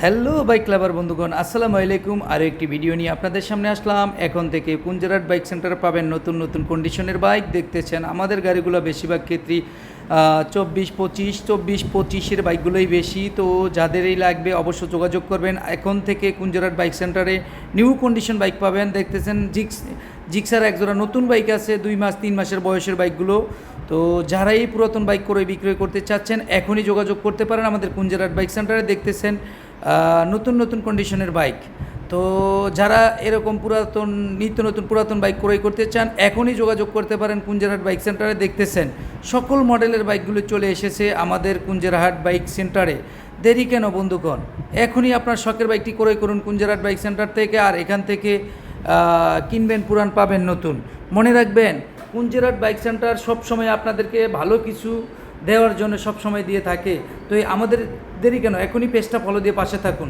Hello bike লাভার বন্ধুগণ, আসসালামু আলাইকুম। আরও একটি ভিডিও নিয়ে আপনাদের সামনে আসলাম। এখন থেকে কুঞ্জরাট বাইক সেন্টারে পাবেন নতুন নতুন কন্ডিশনের বাইক। দেখতেছেন আমাদের গাড়িগুলো বেশিরভাগ ক্ষেত্রেই 24-25 বাইকগুলোই বেশি। তো যাদেরই লাগবে অবশ্য যোগাযোগ করবেন। এখন থেকে কুঞ্জরাট বাইক সেন্টারে নিউ কন্ডিশন বাইক পাবেন। দেখতেছেন জিক্সার একজোড়া নতুন বাইক আছে, 2 মাস 3 মাসের বয়সের বাইকগুলো। তো যারাই পুরাতন বাইক ক্রয় বিক্রয় করতে চাচ্ছেন এখনই যোগাযোগ করতে পারেন আমাদের কুঞ্জরাট বাইক সেন্টারে। দেখতেছেন নতুন নতুন কন্ডিশনের বাইক। তো যারা এরকম নিত্য নতুন পুরাতন বাইক ক্রয় করতে চান এখনই যোগাযোগ করতে পারেন কুঞ্জরাট বাইক সেন্টারে। দেখতেছেন সকল মডেলের বাইকগুলো চলে এসেছে আমাদের কুঞ্জরাহাট বাইক সেন্টারে। দেরি কেন বন্ধুগণ, এখনই আপনার শখের বাইকটি ক্রয় করুন কুঞ্জরাট বাইক সেন্টার থেকে। আর এখান থেকে কিনবেন পুরান, পাবেন নতুন। মনে রাখবেন, কুঞ্জরাট বাইক সেন্টার সবসময় আপনাদেরকে ভালো কিছু দেওয়ার জন্য সবসময় দিয়ে থাকে। তো আমাদের দেরি কেন, এখনই পেজটা ফলো দিয়ে পাশে থাকুন।